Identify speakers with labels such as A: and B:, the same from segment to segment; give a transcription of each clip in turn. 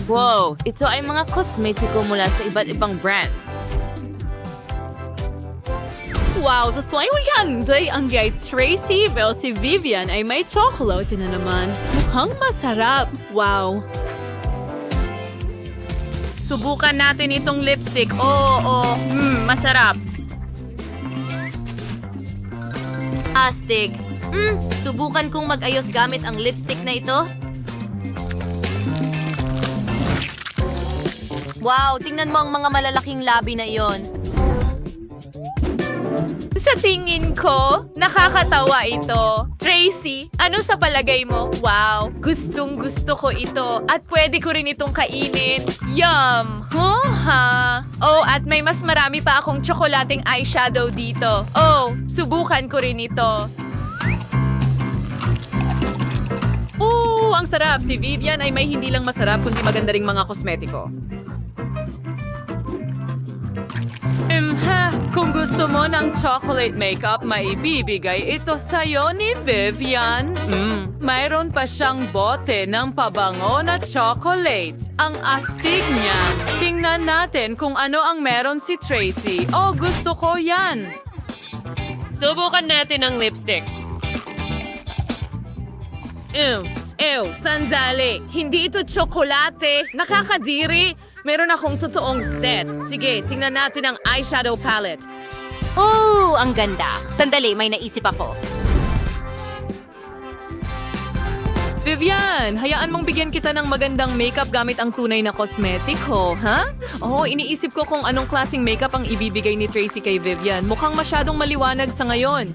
A: Wow, ito ay mga kosmetiko mula sa iba't ibang brand.
B: Wow, sa sway yan! Day ang kay Tracy, pero si Vivian ay may chocolate na naman. Mukhang masarap. Wow.
A: Subukan natin itong lipstick. Oo, masarap.
C: Astig. Subukan kong mag-ayos gamit ang lipstick na ito. Wow, tingnan mo ang mga malalaking labi na iyon.
B: Sa tingin ko, nakakatawa ito. Tracy, ano sa palagay mo? Wow, gustong gusto ko ito. At pwede ko rin itong kainin. Yum! Huh? Oh, at may mas marami pa akong tsokolating eyeshadow dito. Oh, subukan ko rin ito.
D: Ang sarap! Si Vivian ay may hindi lang masarap kundi maganda ring mga kosmetiko.
B: Kung gusto mo ng chocolate makeup, maibibigay ito sa'yo ni Vivian. Mayroon pa siyang bote ng pabango na chocolate. Ang astig niya. Tingnan natin kung ano ang meron si Tracy. Oh, gusto ko yan.
A: Subukan natin ang lipstick.
D: Sandali! Hindi ito tsokolate! Nakakadiri! Meron akong totoong set. Sige, tingnan natin ang eyeshadow palette.
C: Oh, ang ganda. Sandali, may naisip ako.
B: Vivian, hayaan mong bigyan kita ng magandang makeup gamit ang tunay na kosmetiko, ha? Oh, iniisip ko kung anong klaseng makeup ang ibibigay ni Tracy kay Vivian. Mukhang masyadong maliwanag sa ngayon.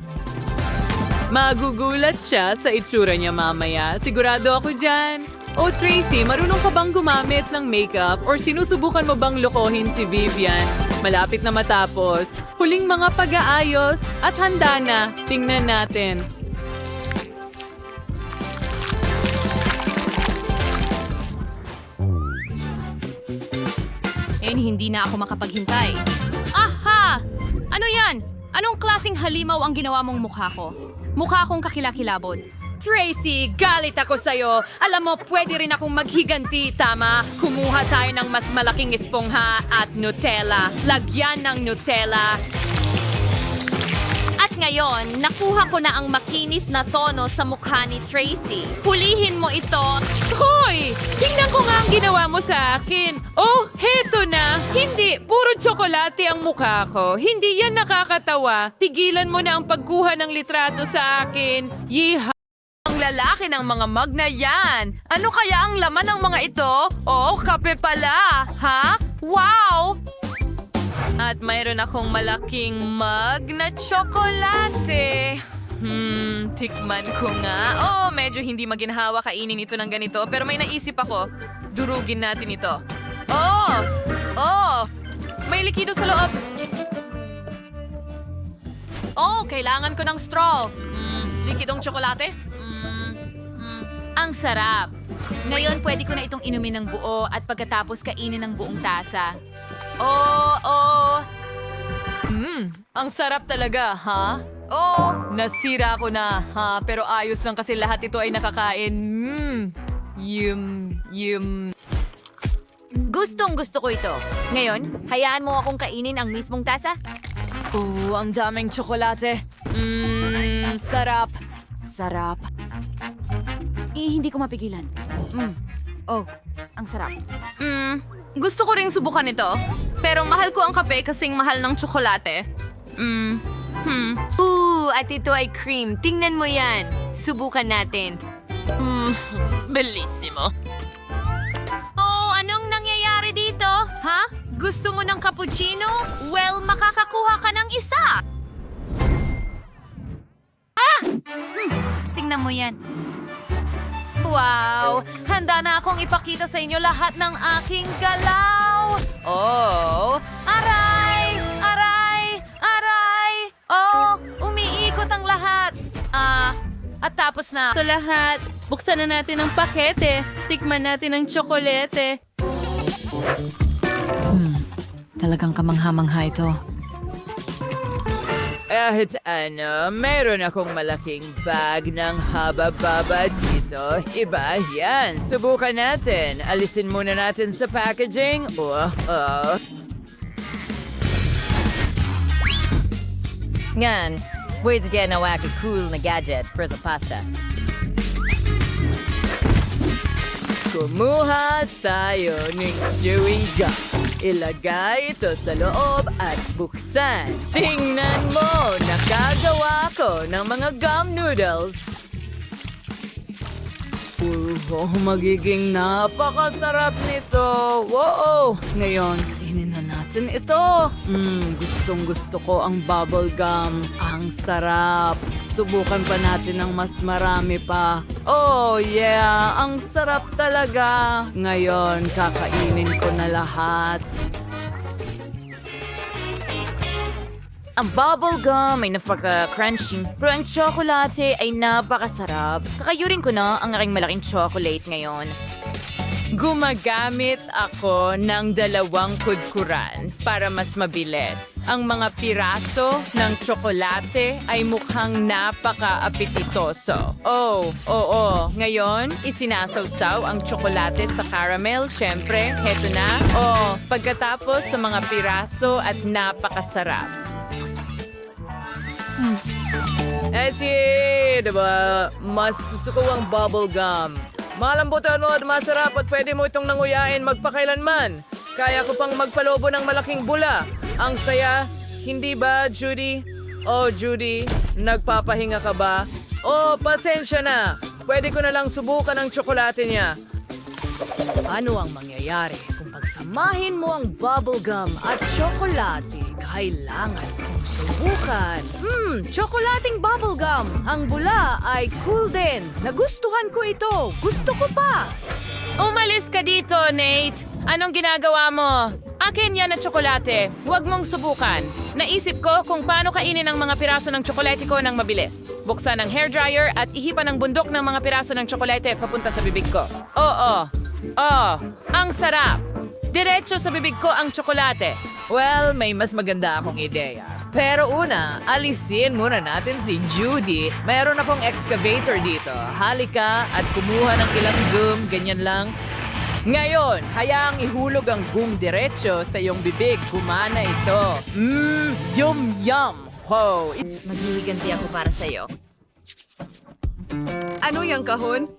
B: Magugulat siya sa itsura niya mamaya. Sigurado ako dyan. Oh, Tracy, marunong ka bang gumamit ng makeup or sinusubukan mo bang lokohin si Vivian? Malapit na matapos. Huling mga pag-aayos at handa na. Tingnan natin.
C: Hindi na ako makapaghintay. Aha! Ano yan? Anong klaseng halimaw ang ginawa mong mukha ko? Mukha akong kakilakilabot.
B: Tracy, galit ako sa'yo. Alam mo, pwede rin akong maghiganti, tama? Kumuha tayo ng mas malaking espongha at Nutella. Lagyan ng Nutella.
C: At ngayon, nakuha ko na ang makinis na tono sa mukha ni Tracy. Hulihin mo ito.
B: Hoy! Tingnan ko nga ang ginawa mo sa akin. Oh, heto na. Hindi, puro tsokolate ang mukha ko. Hindi yan nakakatawa. Tigilan mo na ang pagkuha ng litrato sa akin. Yeehaw! Ang lalaki ng mga mug na yan. Ano kaya ang laman ng mga ito? Oh, kape pala. Ha? Wow! At mayroon akong malaking mug na tsokolate. Tikman ko nga. Oh, medyo hindi maginhawa kainin ito ng ganito. Pero may naisip ako. Durugin natin ito. Oh! May likido sa loob. Oh, kailangan ko ng straw. Likidong tsokolate?
C: Ang sarap. Ngayon, pwede ko na itong inumin ng buo at pagkatapos kainin ng buong tasa.
B: Oh. Ang sarap talaga, ha? Oh, nasira ko na, ha? Pero ayos lang kasi lahat ito ay nakakain. Yum.
C: Gustong gusto ko ito. Ngayon, hayaan mo akong kainin ang mismong tasa.
B: Oh, ang daming tsokolate. Sarap.
C: Hindi ko mapigilan. Oh, ang sarap.
A: Gusto ko ring subukan ito. Pero mahal ko ang kape kasing mahal ng tsokolate.
C: At ito ay cream. Tingnan mo yan. Subukan natin.
A: Bellissimo.
C: Oh, anong nangyayari dito? Ha? Gusto mo ng cappuccino? Well, makakakuha ka ng isa. Tingnan mo yan.
B: Wow! Handa na akong ipakita sa inyo lahat ng aking galaw! Oh! Aray! Oh! Umiikot ang lahat! At tapos na.
A: Ito lahat. Buksan na natin ang pakete. Tikman natin ang tsokolate.
D: Talagang kamangha-mangha ito.
E: Mayroon akong malaking bag ng haba-baba dito.
B: ito, iba yan. Subukan natin. Alisin muna natin sa packaging.
E: Ngan, ways ginawa ka cool na gadget para sa pasta.
B: Kumuha tayo ng chewing gum. Ilagay ito sa loob at buksan. Tingnan mo, nakagawa ko ng mga gum noodles. Magiging napakasarap nito. Wow! Ngayon, kainin na natin ito. Gustong gusto ko ang bubble gum. Ang sarap. Subukan pa natin ng mas marami pa. Oh yeah, ang sarap talaga. Ngayon, kakainin ko na lahat.
E: Ang bubble gum ay napaka-crunchy, pero ang tsokolate ay napakasarap. Kakayurin ko na ang aking malaking chocolate ngayon.
B: Gumagamit ako ng 2 kudkuran para mas mabilis. Ang mga piraso ng tsokolate ay mukhang napaka-apetitoso. Oo. Ngayon, isinasawsaw ang tsokolate sa caramel. Siyempre, heto na. Pagkatapos sa mga piraso at napakasarap. Diba? Mas gusto ko ang bubble gum. Malambutan mo at masarap at pwede mo itong nanguyain magpakailanman. Kaya ko pang magpalobo ng malaking bula. Ang saya, hindi ba, Judy? Judy, nagpapahinga ka ba? Pasensya na. Pwede ko na lang subukan ang tsokolate niya. Ano ang mangyayari kung pagsamahin mo ang bubblegum at tsokolate? Kailangan kong subukan. Tsokolating bubblegum. Ang bula ay cool din. Nagustuhan ko ito. Gusto ko pa.
C: Umalis ka dito, Nate! Anong ginagawa mo? Akin yan na tsokolate. Huwag mong subukan. Naisip ko kung paano kainin ang mga piraso ng tsokolate ko ng mabilis. Buksan ang hairdryer at ihipan ang bundok ng mga piraso ng tsokolate papunta sa bibig ko. Ang sarap! Diretso sa bibig ko ang tsokolate.
B: Well, may mas maganda akong ideya. Pero una, alisin muna natin si Judy. Meron akong excavator dito. Halika at kumuha ng ilang gum, ganyan lang. Ngayon, hayaang ihulog ang gum diretso sa iyong bibig. Gumana ito. Yum! Ho!
E: Maghihiganti ako para sa'yo.
D: Ano yung kahon?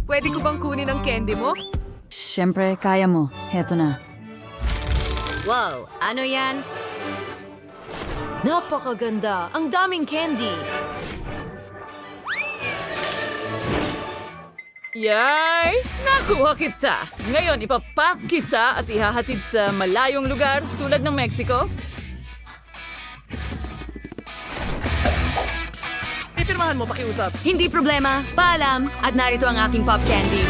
D: Pwede ko bang kunin ang candy mo?
F: Siyempre, kaya mo. Heto na.
E: Wow, ano yan?
D: Napakaganda! Ang daming candy!
B: Yay! Nakuha kita! Ngayon, ipapak kita at ihahatid sa malayong lugar tulad ng Mexico.
D: Ipirmahan mo, pakiusap.
A: Hindi problema. Paalam. At narito ang aking pop candy.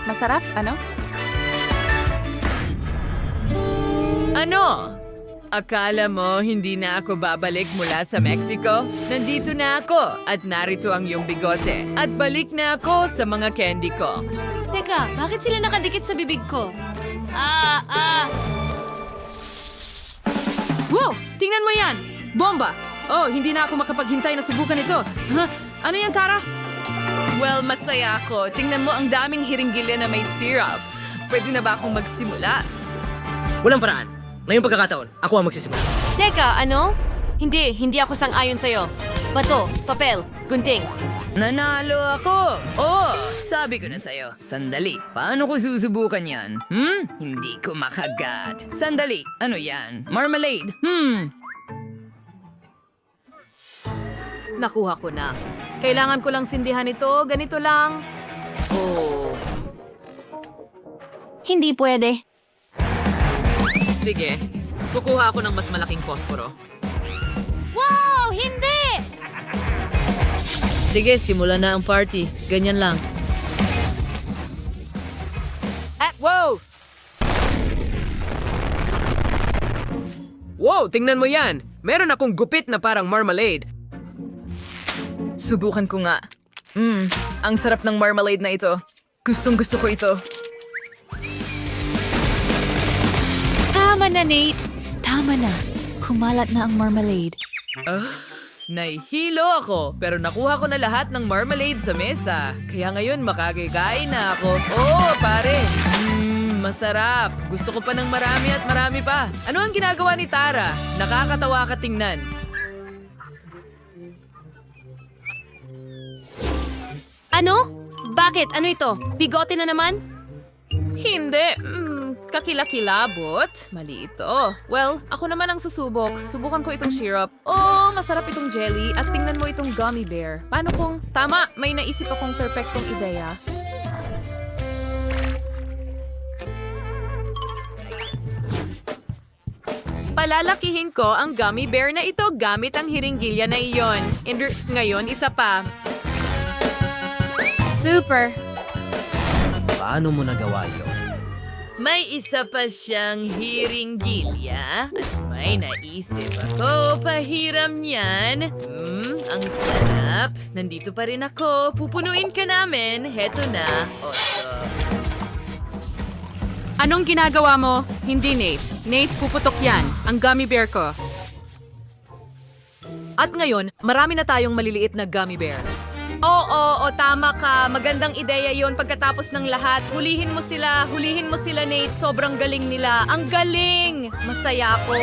E: Masarap, ano?
B: Ano? Akala mo hindi na ako babalik mula sa Mexico? Nandito na ako at narito ang iyong bigote. At balik na ako sa mga candy ko.
C: Teka, bakit sila nakadikit sa bibig ko?
A: Wow! Tingnan mo yan! Bomba! Hindi na ako makapaghintay na subukan ito. Ano yan, Tara?
D: Well, masaya ako. Tingnan mo ang daming hiringgilya na may syrup. Pwede na ba akong magsimula?
G: Walang paraan. Ngayong pagkakataon, ako ang magsisimula.
C: Teka, ano? Hindi ako sang-ayon sa'yo. Bato, papel, gunting.
B: Nanalo ako! Sabi ko na sa'yo. Sandali, paano ko susubukan yan? Hindi ko makagat. Sandali, ano yan? Marmalade?
D: Nakuha ko na. Kailangan ko lang sindihan ito. Ganito lang.
C: Hindi pwede.
D: Sige. Kukuha ako ng mas malaking posporo.
C: Wow! Hindi!
D: Sige, simulan na ang party. Ganyan lang.
B: Wow! Wow, tingnan mo yan! Meron akong gupit na parang marmalade. Subukan ko nga. Ang sarap ng marmalade na ito. Gustong-gusto ko ito.
C: Tama na, Nate. Tama na.
F: kumalat na ang marmalade.
B: Nahihilo ako, pero nakuha ko na lahat ng marmalade sa mesa. Kaya ngayon makakikain na ako. Oh, pare! Masarap. Gusto ko pa ng marami at marami pa. Ano ang ginagawa ni Tara? Nakakatawa ka tingnan.
A: Ano? Bakit? Ano ito? Bigote na naman?
B: Hindi. Kakilakilabot. Mali ito. Well, ako naman ang susubok. Subukan ko itong syrup. Oh, masarap itong jelly. At tingnan mo itong gummy bear. Paano kung... Tama, may naisip akong perpektong ideya. Palalakihin ko ang gummy bear na ito gamit ang hiringgilya na iyon. And ngayon, isa pa.
A: Super!
G: Paano mo nagawa yun?
B: May isa pa siyang hiringgilya at may naisip ako. Pahiram niyan. Ang sarap. Nandito pa rin ako. Pupunuin ka namin. Heto na. Oso.
D: Anong ginagawa mo? Hindi, Nate. Nate, puputok yan. Ang gummy bear ko.
B: At ngayon, marami na tayong maliliit na gummy bear.
D: Oo, tama ka. Magandang ideya yon pagkatapos ng lahat. Hulihin mo sila, Nate. Sobrang galing nila. Ang galing! Masaya ako.